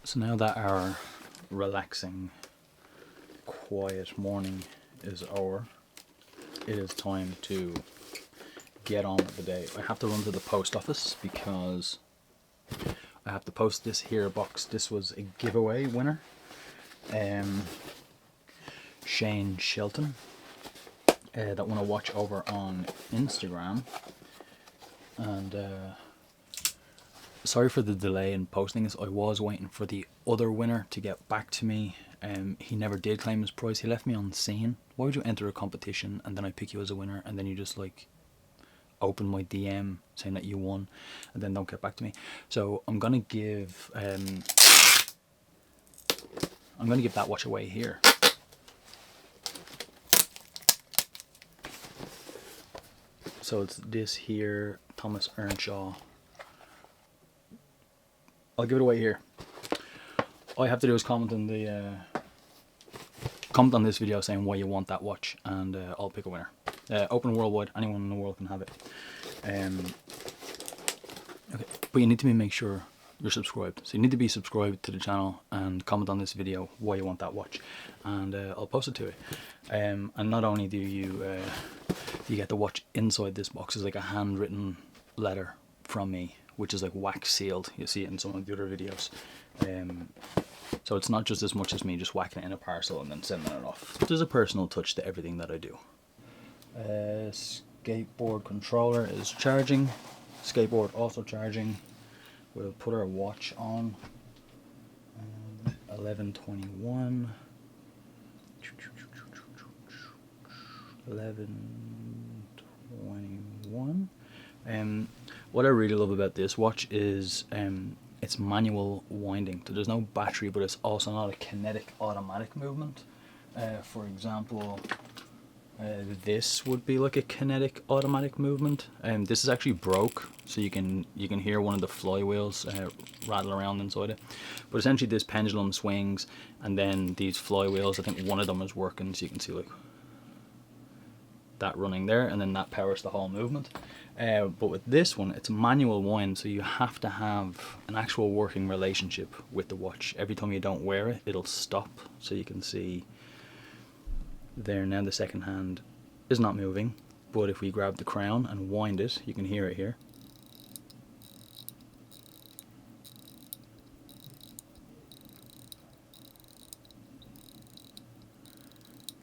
So now that our relaxing, quiet morning is over, it is time to get on with the day. I have to run to the post office because I have to post this here box. This was a giveaway winner. Shane Shelton, that want to watch over on Instagram. And sorry for the delay in posting this. I was waiting for the other winner to get back to me. He never did claim his prize. He left me on scene. Why would you enter a competition and then I pick you as a winner and then you just like open my DM saying that you won and then don't get back to me? So I'm gonna give that watch away here. So it's this here, Thomas Earnshaw. I'll give it away here. All you have to do is comment on this video saying why you want that watch, and I'll pick a winner. Open worldwide, anyone in the world can have it. Okay, but you need to make sure you're subscribed. So you need to be subscribed to the channel and comment on this video why you want that watch, and I'll post it to you. And not only do you get the watch inside this box, is like a handwritten letter from me, which is like wax sealed. You see it in some of the other videos. So it's not just as much as me just whacking it in a parcel and then sending it off. There's a personal touch to everything that I do. Skateboard controller is charging. Skateboard also charging. We'll put our watch on. 11:21. 11:21. What I really love about this watch is it's manual winding. So there's no battery, but it's also not a kinetic automatic movement. For example, this would be like a kinetic automatic movement. This is actually broke, so you can hear one of the flywheels rattle around inside it. But essentially this pendulum swings, and then these flywheels, I think one of them is working, so you can see like that running there, and then that powers the whole movement. But with this one, it's manual wind, so you have to have an actual working relationship with the watch. Every time you don't wear it, it'll stop. So you can see there now the second hand is not moving, but if we grab the crown and wind it, you can hear it here.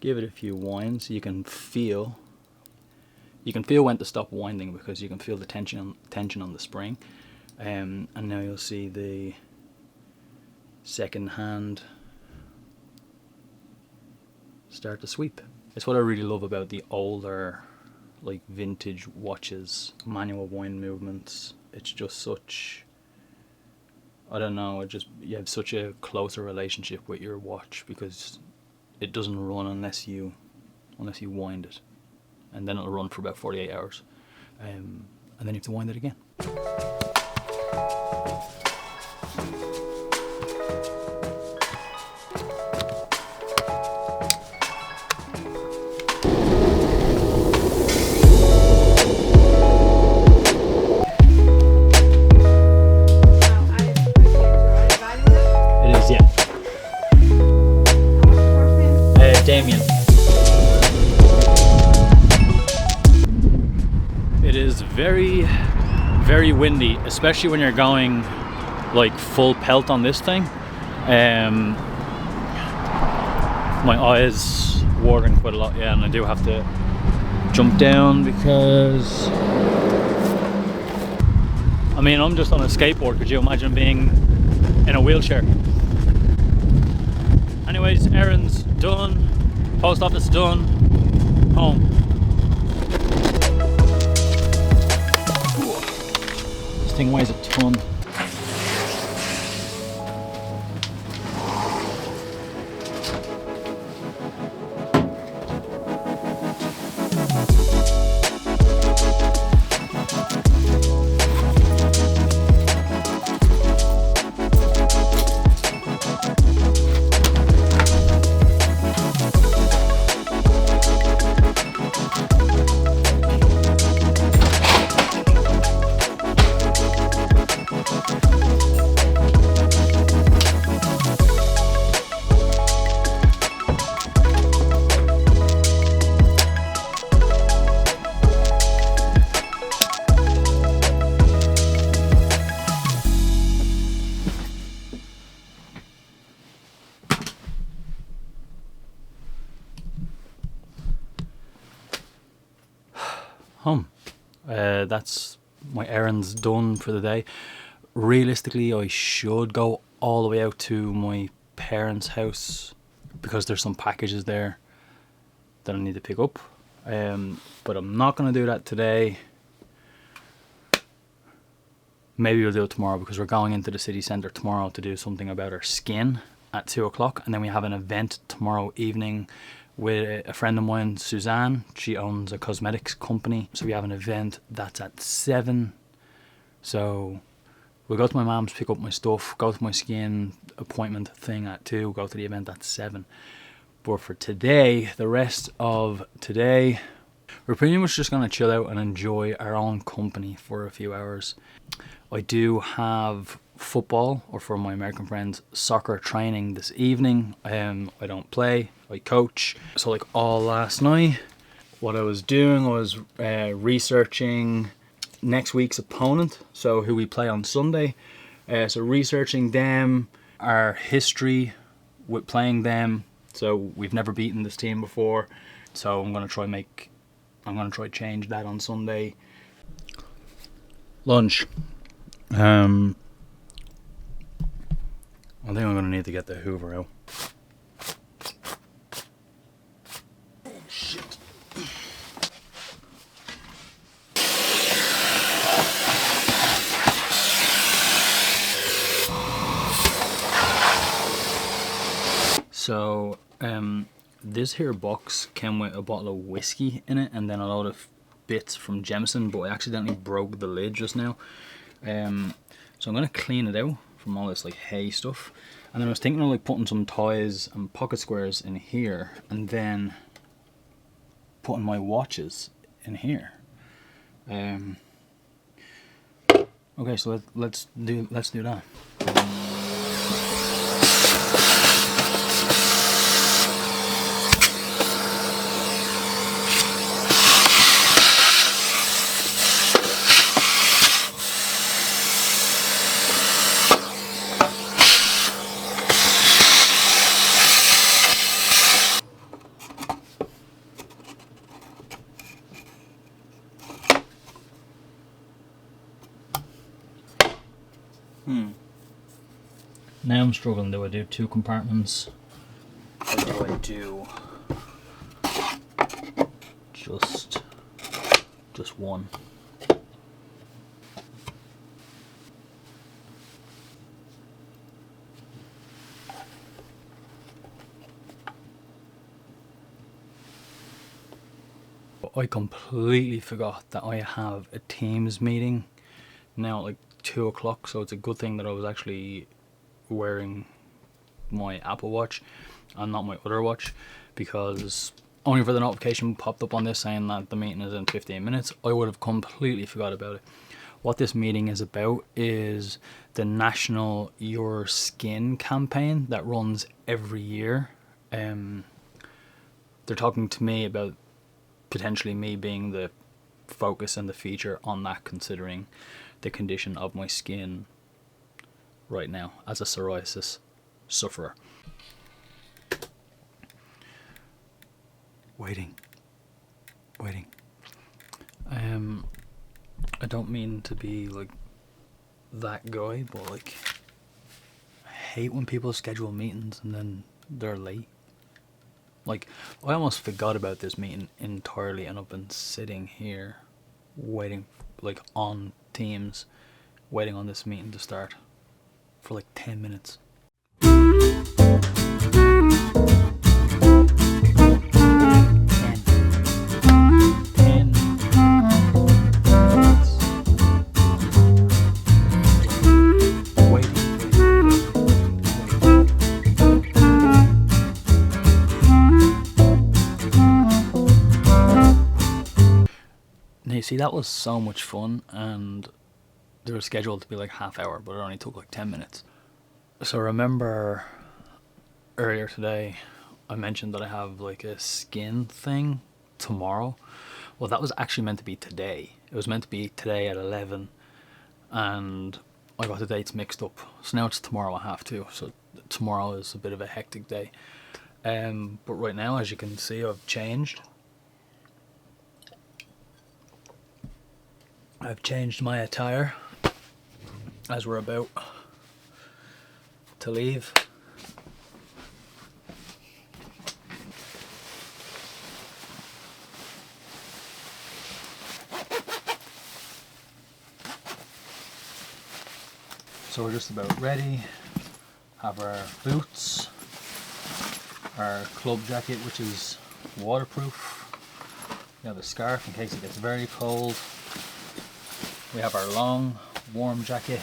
Give it a few winds, you can feel when to stop winding, because you can feel the tension on the spring. And now you'll see the second hand start to sweep. It's what I really love about the older, like vintage watches, manual wind movements. It's just such, I don't know, you have such a closer relationship with your watch, because it doesn't run unless you wind it, and then it'll run for about 48 hours, and then you have to wind it again. It is, yeah. Damien. It is very, very windy, especially when you're going like full pelt on this thing. My eyes watering quite a lot, yeah, and I do have to jump down because I mean, I'm just on a skateboard. Could you imagine being in a wheelchair? Anyways, errands done, post office done, home. This thing weighs a ton. Home. That's my errands done for the day. Realistically, I should go all the way out to my parents' house because there's some packages there that I need to pick up. But I'm not going to do that today. Maybe we'll do it tomorrow because we're going into the city centre tomorrow to do something about our skin at 2 o'clock. And then we have an event tomorrow evening with a friend of mine, Suzanne. She owns a cosmetics company. So we have an event that's at 7. So we'll go to my mum's, pick up my stuff, go to my skin appointment thing at 2, go to the event at 7. But for today, the rest of today, we're pretty much just going to chill out and enjoy our own company for a few hours. I do have football, or for my American friends, soccer training this evening. I don't play, I coach. So like all last night, what I was doing was researching next week's opponent, so who we play on Sunday. So researching them, our history with playing them. So we've never beaten this team before. So I'm gonna try change that on Sunday. Lunch. I think I'm gonna need to get the Hoover out. Oh shit. So this here box came with a bottle of whiskey in it and then a load of bits from Jameson, but I accidentally broke the lid just now. So I'm gonna clean it out from all this like hay stuff, and then I was thinking of like putting some ties and pocket squares in here and then putting my watches in here. Okay, so let's do that. Now I'm struggling. Do I do 2 compartments? Or do I do just one? I completely forgot that I have a Teams meeting now at like 2 o'clock, so it's a good thing that I was actually wearing my Apple Watch and not my other watch, because only for the notification popped up on this saying that the meeting is in 15 minutes, I would have completely forgot about it. What this meeting is about is the National Your Skin campaign that runs every year. They're talking to me about potentially me being the focus and the feature on that, considering the condition of my skin right now as a psoriasis sufferer. Waiting. I don't mean to be like that guy, but like, I hate when people schedule meetings and then they're late. Like, I almost forgot about this meeting entirely, and I've been sitting here waiting, like on Teams, waiting on this meeting to start for like 10 minutes. 10 minutes. Now you see, that was so much fun, and they were scheduled to be like half hour, but it only took like 10 minutes. So remember earlier today I mentioned that I have like a skin thing tomorrow. Well, that was actually meant to be today. It was meant to be today at 11, and I got the dates mixed up. So now it's tomorrow at half 2. So tomorrow is a bit of a hectic day. But right now, as you can see, I've changed. I've changed my attire as we're about to leave. So we're just about ready. Have our boots, our club jacket, which is waterproof. We have a scarf in case it gets very cold. We have our long warm jacket,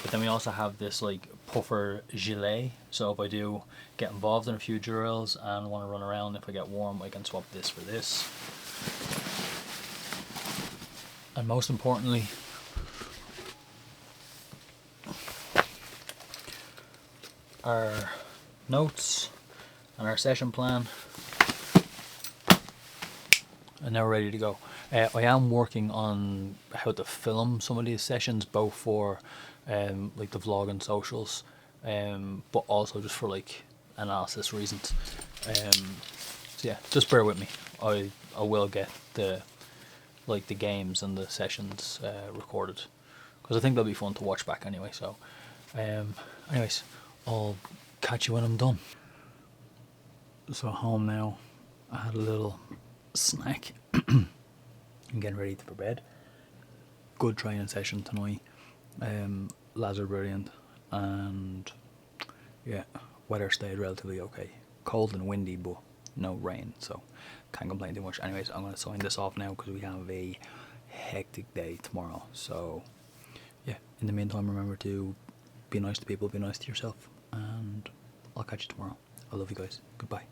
but then we also have this like puffer gilet, so if I do get involved in a few drills and want to run around, if I get warm, I can swap this for this. And most importantly, our notes and our session plan, and now we're ready to go. I am working on how to film some of these sessions, both for like the vlog and socials, but also just for like analysis reasons. So yeah, just bear with me. I will get the games and the sessions recorded, because I think they'll be fun to watch back anyway. So anyways, I'll catch you when I'm done. So home now, I had a little snack. I'm getting ready for bed. Good training session tonight. Lads are brilliant, and yeah, weather stayed relatively okay. Cold and windy, but no rain, so can't complain too much. Anyways, I'm going to sign this off now because we have a hectic day tomorrow. So yeah, in the meantime, remember to be nice to people, be nice to yourself, and I'll catch you tomorrow. I love you guys. Goodbye.